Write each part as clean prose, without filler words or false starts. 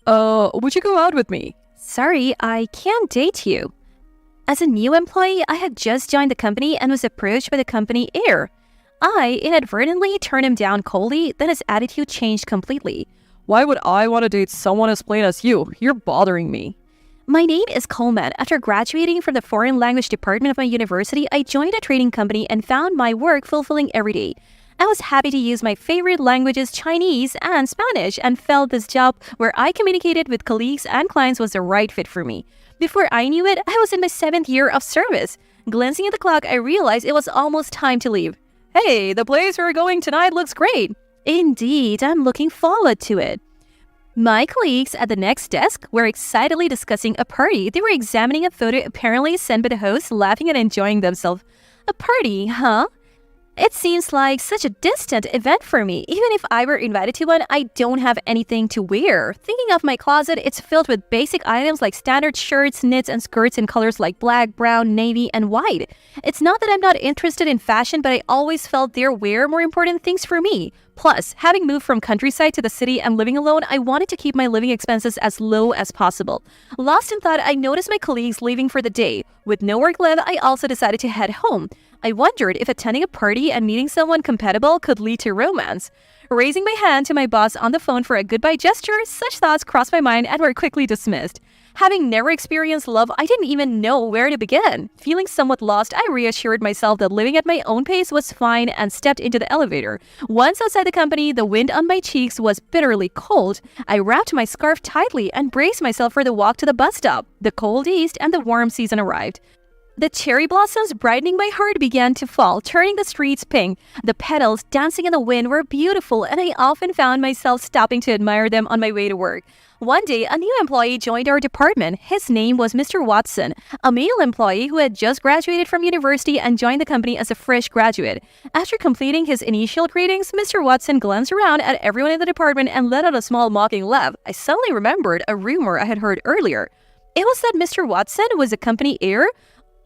Would you go out with me? Sorry, I can't date you. As a new employee, I had just joined the company and was approached by the company heir. I inadvertently turned him down coldly, then his attitude changed completely. Why would I want to date someone as plain as you? You're bothering me. My name is Coleman. After graduating from the foreign language department of my university, I joined a trading company and found my work fulfilling every day. I was happy to use my favorite languages, Chinese and Spanish, and felt this job where I communicated with colleagues and clients was the right fit for me. Before I knew it, I was in my 7th year of service. Glancing at the clock, I realized it was almost time to leave. Hey, the place we're going tonight looks great. Indeed, I'm looking forward to it. My colleagues at the next desk were excitedly discussing a party. They were examining a photo apparently sent by the host, laughing and enjoying themselves. A party, huh? It seems like such a distant event for me. Even if I were invited to one, I don't have anything to wear. Thinking of my closet, it's filled with basic items like standard shirts, knits, and skirts in colors like black, brown, navy, and white. It's not that I'm not interested in fashion, but I always felt there were more important things for me. Plus, having moved from countryside to the city and living alone, I wanted to keep my living expenses as low as possible. Lost in thought, I noticed my colleagues leaving for the day. With no work left, I also decided to head home. I wondered if attending a party and meeting someone compatible could lead to romance. Raising my hand to my boss on the phone for a goodbye gesture, such thoughts crossed my mind and were quickly dismissed. Having never experienced love, I didn't even know where to begin. Feeling somewhat lost, I reassured myself that living at my own pace was fine and stepped into the elevator. Once outside the company, the wind on my cheeks was bitterly cold. I wrapped my scarf tightly and braced myself for the walk to the bus stop. The cold eased and the warm season arrived. The cherry blossoms brightening my heart began to fall, turning the streets pink. The petals dancing in the wind were beautiful, and I often found myself stopping to admire them on my way to work. One day, a new employee joined our department. His name was Mr. Watson, a male employee who had just graduated from university and joined the company as a fresh graduate. After completing his initial greetings, Mr. Watson glanced around at everyone in the department and let out a small mocking laugh. I suddenly remembered a rumor I had heard earlier. It was that Mr. Watson was a company heir.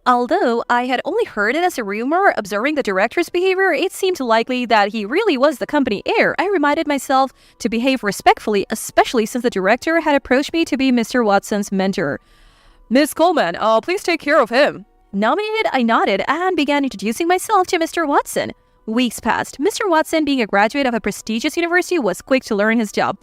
Although I had only heard it as a rumor, observing the director's behavior, it seemed likely that he really was the company heir. I reminded myself to behave respectfully, especially since the director had approached me to be Mr. Watson's mentor. Miss Coleman, please take care of him. Nominated, I nodded and began introducing myself to Mr. Watson. Weeks passed. Mr. Watson, being a graduate of a prestigious university, was quick to learn his job.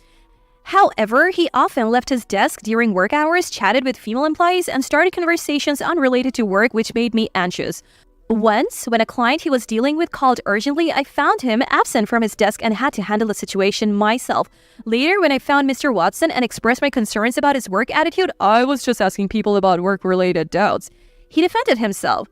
However, he often left his desk during work hours, chatted with female employees, and started conversations unrelated to work, which made me anxious. Once, when a client he was dealing with called urgently, I found him absent from his desk and had to handle the situation myself. Later, when I found Mr. Watson and expressed my concerns about his work attitude, I was just asking people about work-related doubts. He defended himself.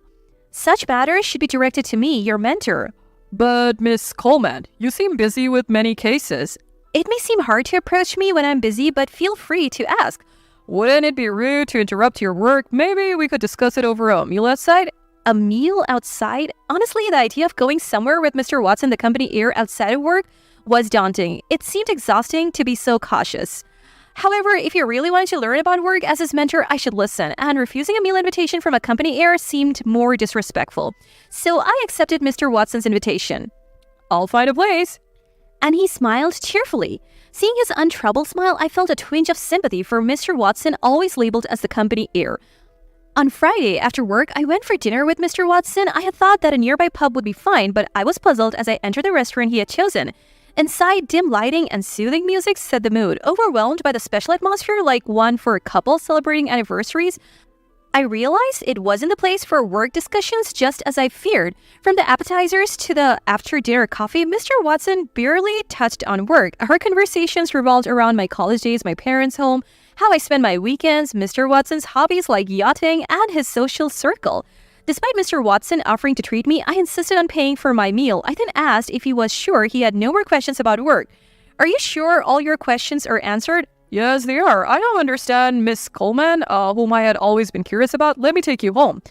Such matters should be directed to me, your mentor. But, Miss Coleman, you seem busy with many cases. It may seem hard to approach me when I'm busy, but feel free to ask. Wouldn't it be rude to interrupt your work? Maybe we could discuss it over a meal outside? A meal outside? Honestly, the idea of going somewhere with Mr. Watson, the company heir, outside of work was daunting. It seemed exhausting to be so cautious. However, if you really wanted to learn about work as his mentor, I should listen, and refusing a meal invitation from a company heir seemed more disrespectful. So I accepted Mr. Watson's invitation. I'll find a place. And he smiled cheerfully. Seeing his untroubled smile, I felt a twinge of sympathy for Mr. Watson, always labeled as the company heir. On Friday, after work, I went for dinner with Mr. Watson. I had thought that a nearby pub would be fine, but I was puzzled as I entered the restaurant he had chosen. Inside, dim lighting and soothing music set the mood. Overwhelmed by the special atmosphere like one for couples celebrating anniversaries, I realized it wasn't the place for work discussions, just as I feared. From the appetizers to the after-dinner coffee, Mr. Watson barely touched on work. Our conversations revolved around my college days, my parents' home, how I spend my weekends, Mr. Watson's hobbies like yachting, and his social circle. Despite Mr. Watson offering to treat me, I insisted on paying for my meal. I then asked if he was sure he had no more questions about work. Are you sure all your questions are answered? Yes, they are. I don't understand, Miss Coleman, whom I had always been curious about. Let me take you home.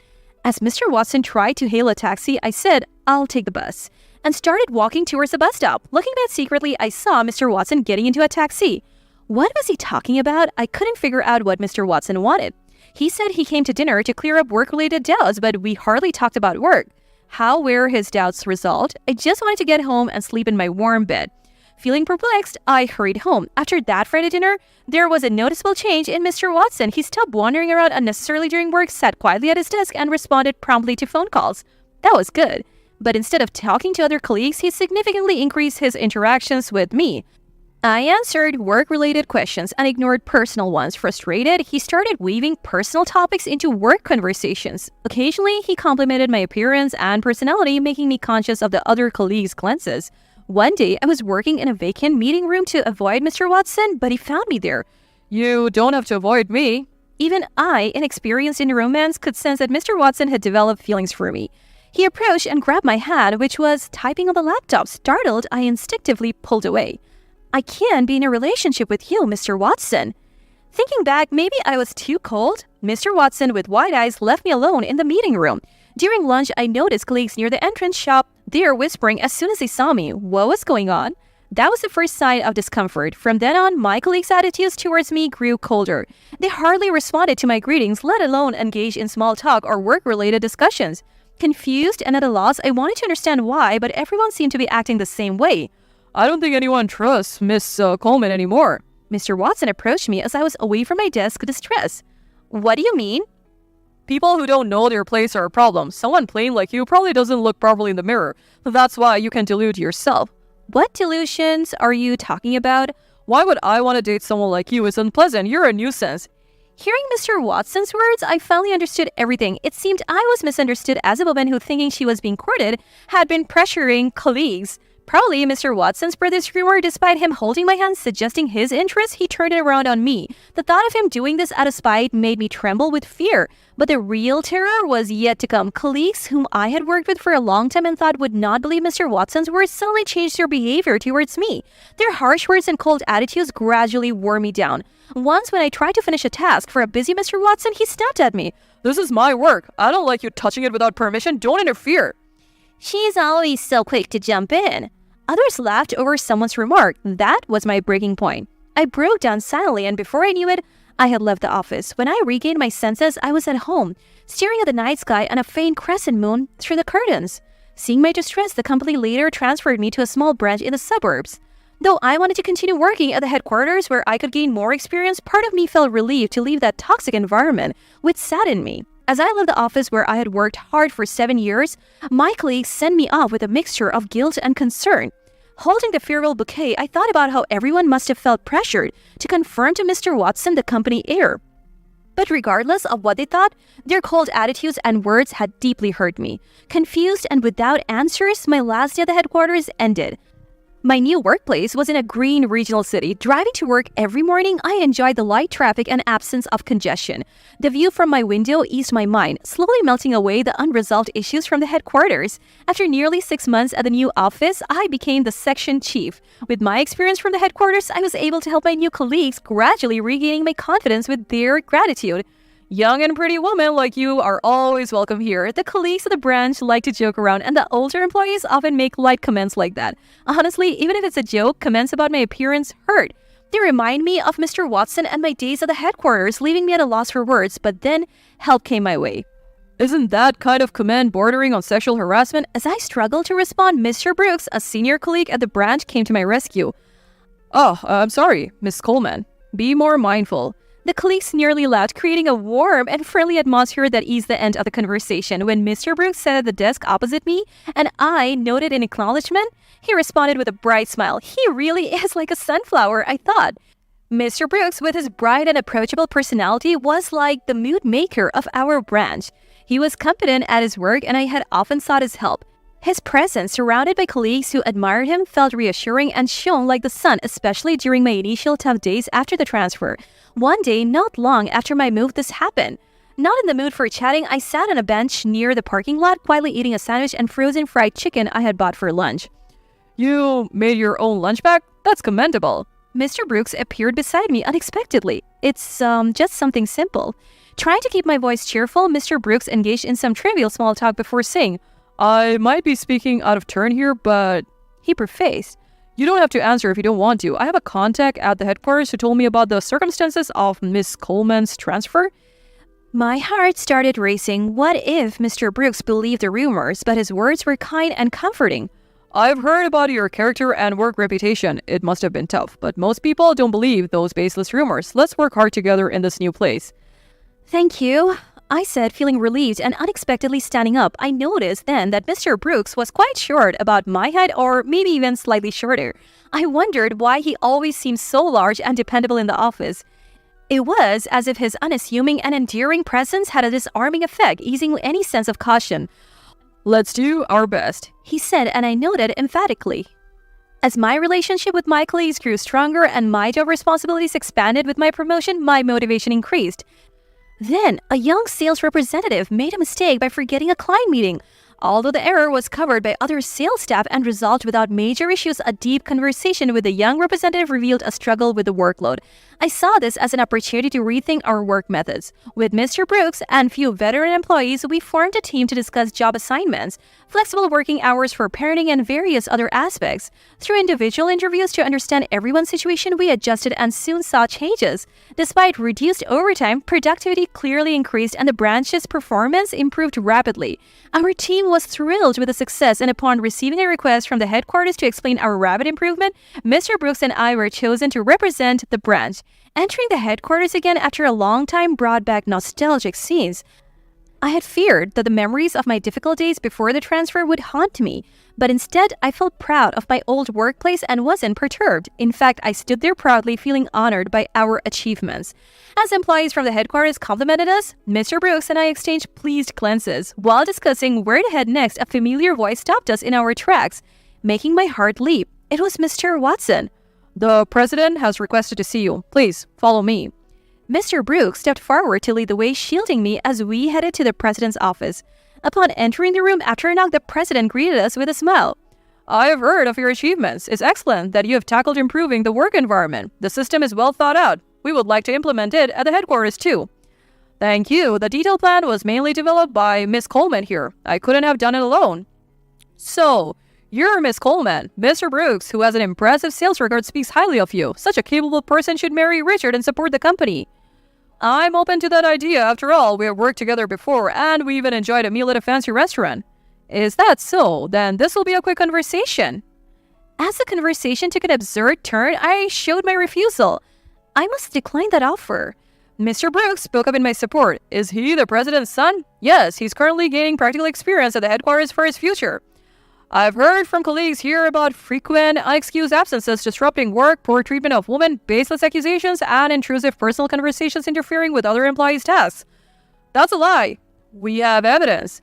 As Mr. Watson tried to hail a taxi, I said, I'll take the bus, and started walking towards the bus stop. Looking back secretly, I saw Mr. Watson getting into a taxi. What was he talking about? I couldn't figure out what Mr. Watson wanted. He said he came to dinner to clear up work-related doubts, but we hardly talked about work. How were his doubts resolved? I just wanted to get home and sleep in my warm bed. Feeling perplexed, I hurried home. After that Friday dinner, there was a noticeable change in Mr. Watson. He stopped wandering around unnecessarily during work, sat quietly at his desk, and responded promptly to phone calls. That was good. But instead of talking to other colleagues, he significantly increased his interactions with me. I answered work-related questions and ignored personal ones. Frustrated, he started weaving personal topics into work conversations. Occasionally, he complimented my appearance and personality, making me conscious of the other colleagues' glances. One day, I was working in a vacant meeting room to avoid Mr. Watson, but he found me there. You don't have to avoid me. Even I, inexperienced in romance, could sense that Mr. Watson had developed feelings for me. He approached and grabbed my hand, which was typing on the laptop. Startled, I instinctively pulled away. I can't be in a relationship with you, Mr. Watson. Thinking back, maybe I was too cold. Mr. Watson, with wide eyes, left me alone in the meeting room. During lunch, I noticed colleagues near the entrance shop. They were whispering as soon as they saw me. What was going on? That was the first sign of discomfort. From then on, my colleagues' attitudes towards me grew colder. They hardly responded to my greetings, let alone engage in small talk or work-related discussions. Confused and at a loss, I wanted to understand why, but everyone seemed to be acting the same way. I don't think anyone trusts Miss Coleman anymore. Mr. Watson approached me as I was away from my desk, distressed. What do you mean? People who don't know their place are a problem. Someone plain like you probably doesn't look properly in the mirror. That's why you can delude yourself. What delusions are you talking about? Why would I want to date someone like you? It's unpleasant. You're a nuisance. Hearing Mr. Watson's words, I finally understood everything. It seemed I was misunderstood as a woman who, thinking she was being courted, had been pressuring colleagues. Probably Mr. Watson spread this rumor. Despite him holding my hand, suggesting his interest, he turned it around on me. The thought of him doing this out of spite made me tremble with fear. But the real terror was yet to come. Colleagues whom I had worked with for a long time and thought would not believe Mr. Watson's words suddenly changed their behavior towards me. Their harsh words and cold attitudes gradually wore me down. Once, when I tried to finish a task for a busy Mr. Watson, he snapped at me. This is my work. I don't like you touching it without permission. Don't interfere. She's always so quick to jump in. Others laughed over someone's remark. That was my breaking point. I broke down silently, and before I knew it, I had left the office. When I regained my senses, I was at home, staring at the night sky and a faint crescent moon through the curtains. Seeing my distress, the company later transferred me to a small branch in the suburbs. Though I wanted to continue working at the headquarters where I could gain more experience, part of me felt relieved to leave that toxic environment, which saddened me. As I left the office where I had worked hard for 7 years, my colleagues sent me off with a mixture of guilt and concern. Holding the farewell bouquet, I thought about how everyone must have felt pressured to confirm to Mr. Watson the company heir. But regardless of what they thought, their cold attitudes and words had deeply hurt me. Confused and without answers, my last day at the headquarters ended. My new workplace was in a green regional city. Driving to work every morning, I enjoyed the light traffic and absence of congestion. The view from my window eased my mind, slowly melting away the unresolved issues from the headquarters. After nearly 6 months at the new office, I became the section chief. With my experience from the headquarters, I was able to help my new colleagues, gradually regaining my confidence with their gratitude. Young and pretty women like you are always welcome here. The colleagues of the branch like to joke around, and the older employees often make light comments like that. Honestly, even if it's a joke, comments about my appearance hurt. They remind me of Mr. Watson and my days at the headquarters, leaving me at a loss for words, but then help came my way. Isn't that kind of comment bordering on sexual harassment? As I struggled to respond, Mr. Brooks, a senior colleague at the branch, came to my rescue. Oh, I'm sorry, Miss Coleman. Be more mindful. The colleagues nearly laughed, creating a warm and friendly atmosphere that eased the end of the conversation. When Mr. Brooks sat at the desk opposite me, and I nodded in acknowledgement, he responded with a bright smile. He really is like a sunflower, I thought. Mr. Brooks, with his bright and approachable personality, was like the mood maker of our branch. He was competent at his work, and I had often sought his help. His presence, surrounded by colleagues who admired him, felt reassuring and shone like the sun, especially during my initial tough days after the transfer. One day, not long after my move, this happened. Not in the mood for chatting, I sat on a bench near the parking lot, quietly eating a sandwich and frozen fried chicken I had bought for lunch. You made your own lunch bag? That's commendable. Mr. Brooks appeared beside me unexpectedly. It's just something simple. Trying to keep my voice cheerful, Mr. Brooks engaged in some trivial small talk before saying, I might be speaking out of turn here, but he prefaced. You don't have to answer if you don't want to. I have a contact at the headquarters who told me about the circumstances of Miss Coleman's transfer. My heart started racing. What if Mr. Brooks believed the rumors, but his words were kind and comforting? I've heard about your character and work reputation. It must have been tough, but most people don't believe those baseless rumors. Let's work hard together in this new place. Thank you, I said, feeling relieved and unexpectedly standing up. I noticed then that Mr. Brooks was quite short, about my height or maybe even slightly shorter. I wondered why he always seemed so large and dependable in the office. It was as if his unassuming and endearing presence had a disarming effect, easing any sense of caution. Let's do our best, he said, and I nodded emphatically. As my relationship with my colleagues grew stronger and my job responsibilities expanded with my promotion, my motivation increased. Then, a young sales representative made a mistake by forgetting a client meeting. Although the error was covered by other sales staff and resolved without major issues, a deep conversation with the young representative revealed a struggle with the workload. I saw this as an opportunity to rethink our work methods. With Mr. Brooks and few veteran employees, we formed a team to discuss job assignments, flexible working hours for parenting, and various other aspects. Through individual interviews to understand everyone's situation, we adjusted and soon saw changes. Despite reduced overtime, productivity clearly increased and the branch's performance improved rapidly. Our team was thrilled with the success, and upon receiving a request from the headquarters to explain our rapid improvement, Mr. Brooks and I were chosen to represent the branch. Entering the headquarters again after a long time brought back nostalgic scenes. I had feared that the memories of my difficult days before the transfer would haunt me, but instead I felt proud of my old workplace and wasn't perturbed. In fact, I stood there proudly, feeling honored by our achievements. As employees from the headquarters complimented us, Mr. Brooks and I exchanged pleased glances. While discussing where to head next, a familiar voice stopped us in our tracks, making my heart leap. It was Mr. Watson. The president has requested to see you. Please, follow me. Mr. Brooks stepped forward to lead the way, shielding me as we headed to the president's office. Upon entering the room after a knock, the president greeted us with a smile. I have heard of your achievements. It's excellent that you have tackled improving the work environment. The system is well thought out. We would like to implement it at the headquarters too. Thank you. The detailed plan was mainly developed by Miss Coleman here. I couldn't have done it alone. So, you're Miss Coleman. Mr. Brooks, who has an impressive sales record, speaks highly of you. Such a capable person should marry Richard and support the company. I'm open to that idea. After all, we have worked together before, and we even enjoyed a meal at a fancy restaurant. Is that so? Then this will be a quick conversation. As the conversation took an absurd turn, I showed my refusal. I must decline that offer. Mr. Brooks spoke up in my support. Is he the president's son? Yes, he's currently gaining practical experience at the headquarters for his future. I've heard from colleagues here about frequent, unexcused absences disrupting work, poor treatment of women, baseless accusations, and intrusive personal conversations interfering with other employees' tasks. That's a lie. We have evidence.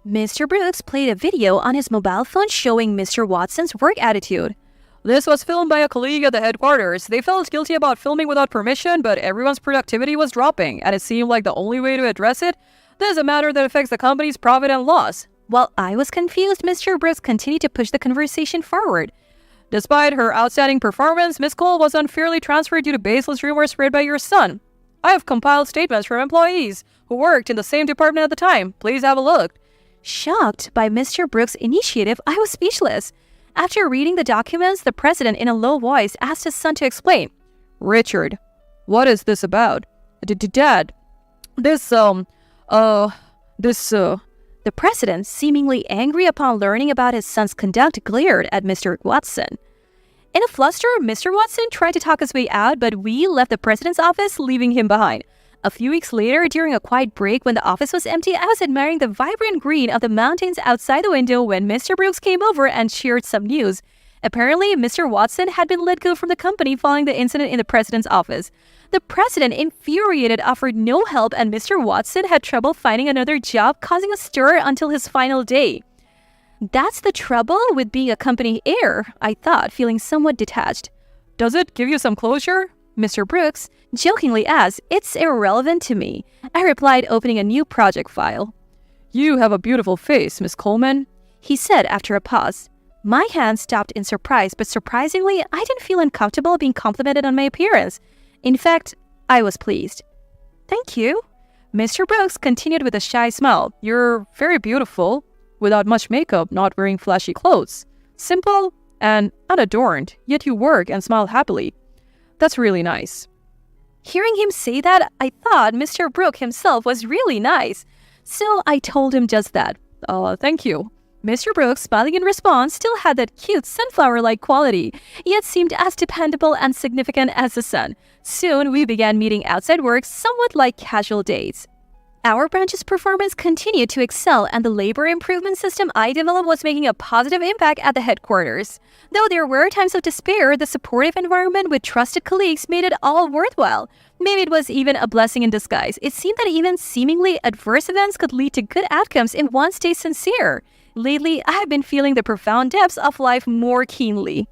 Mr. Brooks played a video on his mobile phone showing Mr. Watson's work attitude. This was filmed by a colleague at the headquarters. They felt guilty about filming without permission, but everyone's productivity was dropping, and it seemed like the only way to address it. This is a matter that affects the company's profit and loss. While I was confused, Mr. Brooks continued to push the conversation forward. Despite her outstanding performance, Miss Cole was unfairly transferred due to baseless rumors spread by your son. I have compiled statements from employees who worked in the same department at the time. Please have a look. Shocked by Mr. Brooks' initiative, I was speechless. After reading the documents, the president in a low voice asked his son to explain. Richard, what is this about? Dad, The president, seemingly angry upon learning about his son's conduct, glared at Mr. Watson. In a fluster, Mr. Watson tried to talk his way out, but we left the president's office, leaving him behind. A few weeks later, during a quiet break when the office was empty, I was admiring the vibrant green of the mountains outside the window when Mr. Brooks came over and shared some news. Apparently, Mr. Watson had been let go from the company following the incident in the president's office. The president, infuriated, offered no help, and Mr. Watson had trouble finding another job, causing a stir until his final day. That's the trouble with being a company heir, I thought, feeling somewhat detached. Does it give you some closure? Mr. Brooks jokingly asked. It's irrelevant to me, I replied, opening a new project file. You have a beautiful face, Miss Coleman, he said after a pause. My hand stopped in surprise, but surprisingly, I didn't feel uncomfortable being complimented on my appearance. In fact, I was pleased. Thank you. Mr. Brooks continued with a shy smile. You're very beautiful, without much makeup, not wearing flashy clothes. Simple and unadorned, yet you work and smile happily. That's really nice. Hearing him say that, I thought Mr. Brooks himself was really nice. So I told him just that. Thank you. Mr. Brooks, smiling in response, still had that cute sunflower-like quality, yet seemed as dependable and significant as the sun. Soon, we began meeting outside work somewhat like casual dates. Our branch's performance continued to excel, and the labor improvement system I developed was making a positive impact at the headquarters. Though there were times of despair, the supportive environment with trusted colleagues made it all worthwhile. Maybe it was even a blessing in disguise. It seemed that even seemingly adverse events could lead to good outcomes if one stays sincere. Lately, I have been feeling the profound depths of life more keenly.